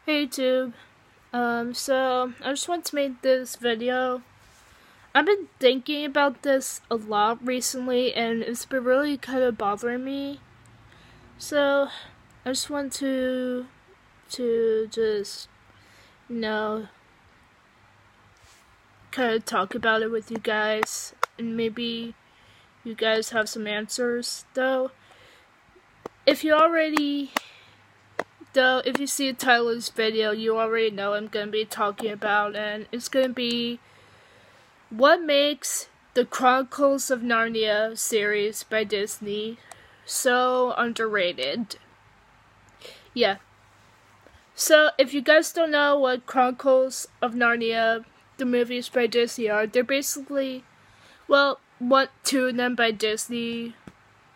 Hey YouTube. So I just want to make this video. I've been thinking about this a lot recently and it's been really kind of bothering me. So I just want to just, you know, kind of talk about it with you guys and maybe you guys have some answers. If you see the title of this video, you already know what I'm going to be talking about, and it's going to be what makes the Chronicles of Narnia series by Disney so underrated. Yeah. So, if you guys don't know what Chronicles of Narnia, the movies by Disney are, they're basically, two of them by Disney,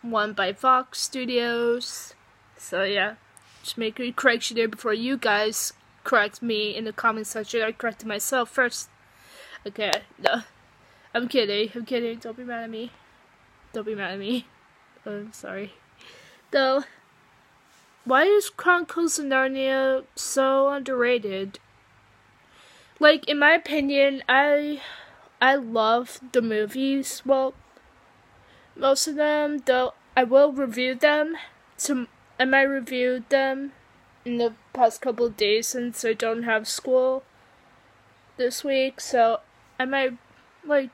one by Fox Studios. So, yeah. Just make a correction there before you guys correct me in the comment section. I corrected myself first. Okay, no. I'm kidding. Don't be mad at me. I'm sorry. Though, why is Chronicles of Narnia so underrated? Like, in my opinion, I love the movies. Well, most of them, though I will review them. I might review them in the past couple of days since I don't have school this week, so I might, I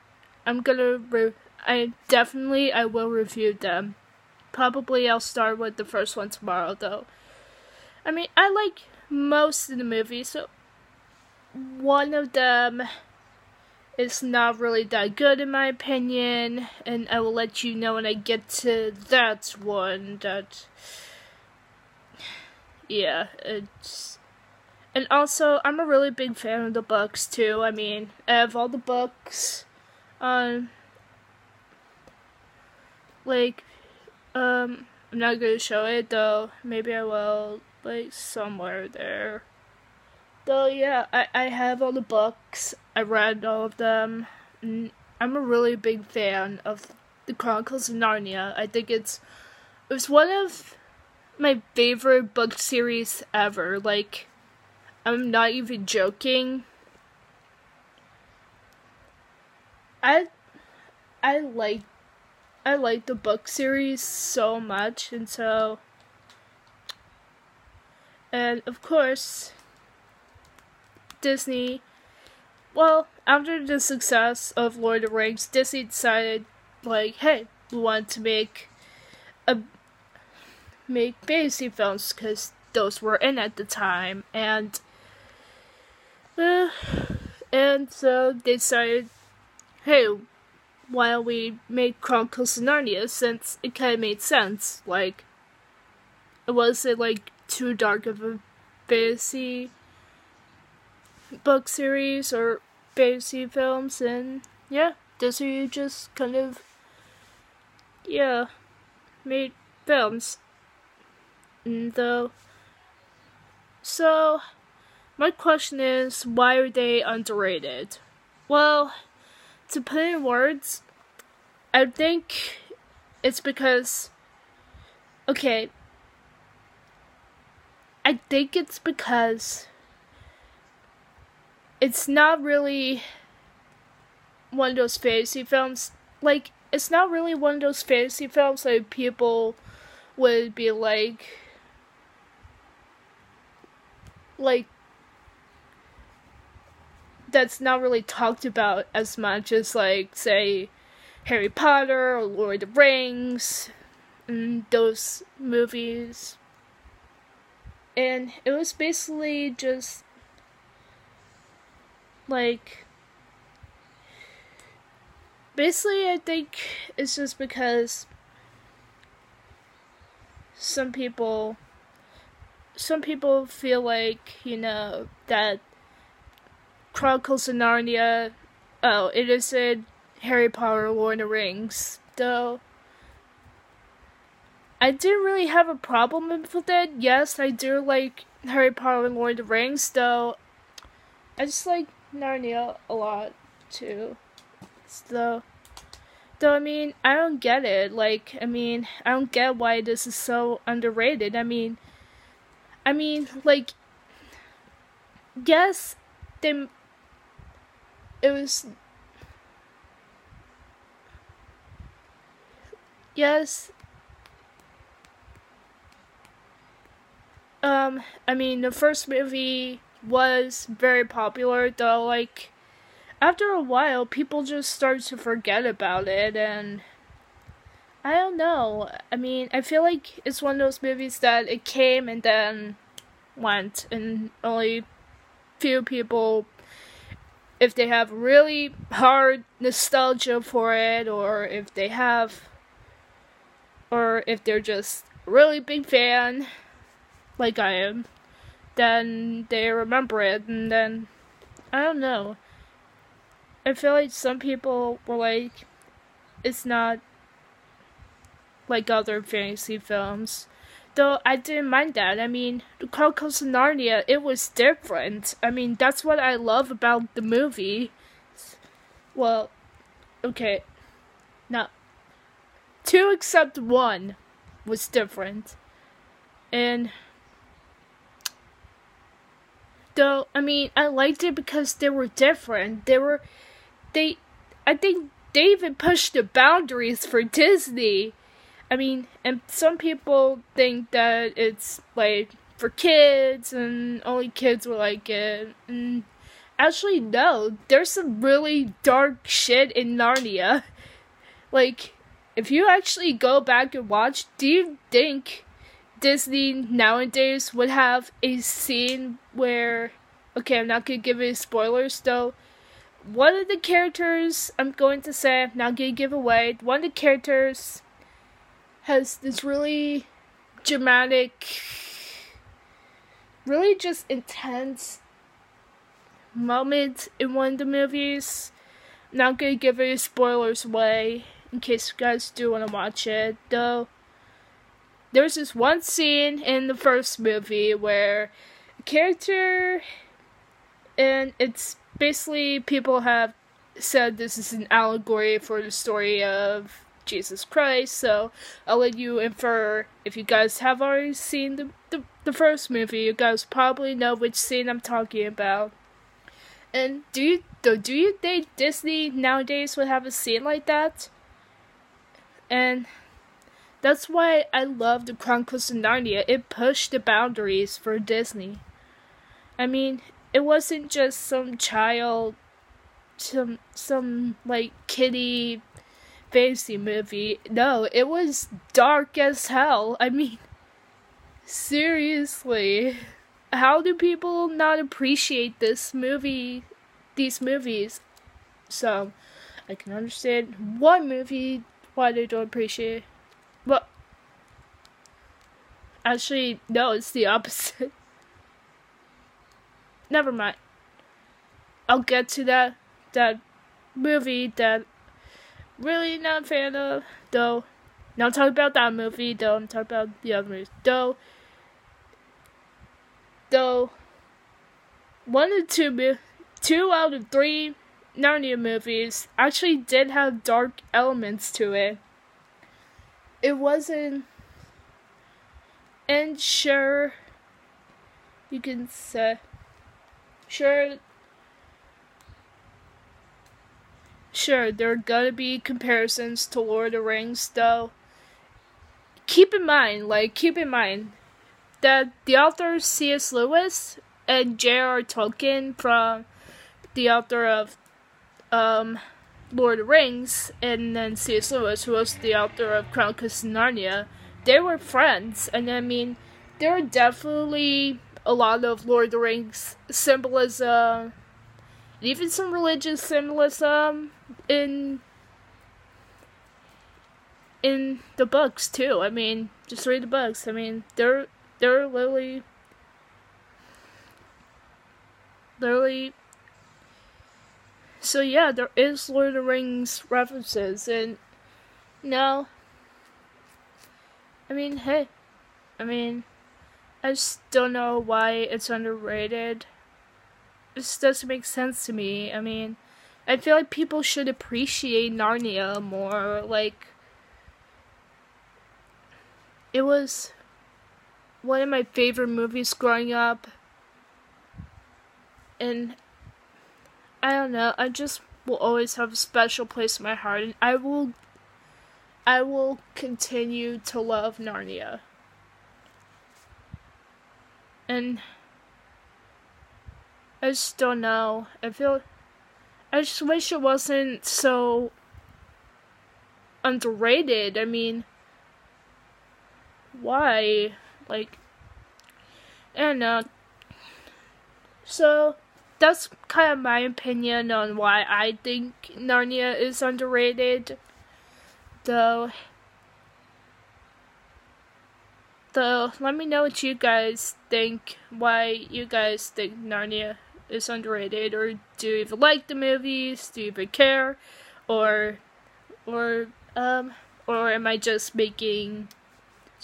will review them. Probably I'll start with the first one tomorrow, though. I mean, I like most of the movies, so one of them is not really that good in my opinion, and I will let you know when I get to that one. Yeah, and also, I'm a really big fan of the books, too. I mean, I have all the books, I'm not gonna show it, though. Maybe I will, somewhere there. Though, yeah, I have all the books. I read all of them. And I'm a really big fan of the Chronicles of Narnia. I think it was one of my favorite book series ever. I'm not even joking. I like the book series so much, and of course Disney, after the success of Lord of the Rings, Disney decided, hey, we want to make fantasy films because those were in at the time, and so they decided, hey, why don't we make Chronicles of Narnia, since it kind of made sense. It wasn't too dark of a fantasy book series or fantasy films, and yeah, Disney just kind of made films. And so my question is, why are they underrated? Well, to put it in words, I think it's because, I think it's because it's not really one of those fantasy films. It's not really one of those fantasy films people would be that's not really talked about as much as say Harry Potter or Lord of the Rings and those movies. And it was basically just I think it's just because some people feel that Chronicles of Narnia, it isn't Harry Potter or Lord of the Rings, though I didn't really have a problem with it. Yes, I do like Harry Potter and Lord of the Rings, though I just like Narnia a lot, too. Though, I mean, I don't get it. I don't get why this is so underrated. yes, they, it was, yes, I mean, the first movie was very popular, though, like, after a while, people just started to forget about it, and I don't know. I mean, I feel like it's one of those movies that it came and then went, and only few people, if they have really hard nostalgia for it, or if they have, or if they're just a really big fan, like I am, then they remember it, and then, I don't know. I feel like some people were like, it's not like other fantasy films. Though I didn't mind that. I mean, the Chronicles of Narnia, it was different. I mean, that's what I love about the movie. Well, okay, now, two except one was different. And, though, I mean, I liked it because they were different. I think they even pushed the boundaries for Disney. I mean, and some people think that it's, like, for kids, and only kids will like it. And actually, no. There's some really dark shit in Narnia. Like, if you actually go back and watch, do you think Disney nowadays would have a scene where... Okay, I'm not gonna give any spoilers, though. One of the characters, I'm going to say, I'm not gonna give away, one of the characters has this really dramatic, really just intense moment in one of the movies. I'm not gonna give any spoilers away in case you guys do want to watch it, though. There's this one scene in the first movie where a character, and it's basically, people have said this is an allegory for the story of Jesus Christ, so I'll let you infer. If you guys have already seen the first movie, you guys probably know which scene I'm talking about. And do you think Disney nowadays would have a scene like that? And that's why I love the Chronicles of Narnia. It pushed the boundaries for Disney. I mean, it wasn't just some child, some like kiddie fantasy movie. No, it was dark as hell. I mean, seriously. How do people not appreciate these movies? So, I can understand one movie why they don't appreciate it. Well, actually, no, it's the opposite. Never mind. I'll get to that movie that really not a fan of, though. Not talking about that movie, though. I'm talking about the other movies, though. One of two out of three Narnia movies actually did have dark elements to it. It wasn't, and sure, you can say, sure, there are gonna be comparisons to Lord of the Rings, though. Keep in mind that the authors C.S. Lewis and J.R.R. Tolkien, from the author of Lord of the Rings, and then C.S. Lewis, who was the author of Chronicles of Narnia, they were friends. And I mean, there are definitely a lot of Lord of the Rings symbolism, even some religious symbolism in the books too. I mean, just read the books. I mean, they're literally. So yeah, there is Lord of the Rings references, and no. I mean, hey, I just don't know why it's underrated. This doesn't make sense to me. I mean, I feel like people should appreciate Narnia more. Like, it was one of my favorite movies growing up. and I don't know, I just will always have a special place in my heart, and I will continue to love Narnia. And I just don't know. I just wish it wasn't so underrated. I mean, why? Like, I don't know. So, that's kind of my opinion on why I think Narnia is underrated. Though, let me know what you guys think, why you guys think Narnia is underrated, or do you even like the movies, do you even care, or am I just making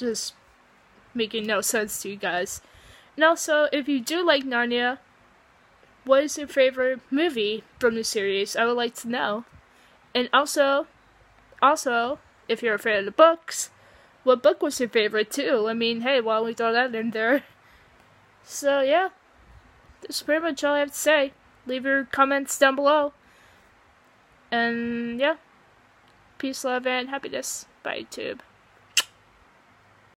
no sense to you guys? And also, if you do like Narnia, what is your favorite movie from the series? I would like to know. And also, if you're a fan of the books, what book was your favorite too? I mean, hey, why don't we throw that in there? So yeah, that's pretty much all I have to say. Leave your comments down below. And yeah, peace, love, and happiness. Bye, YouTube.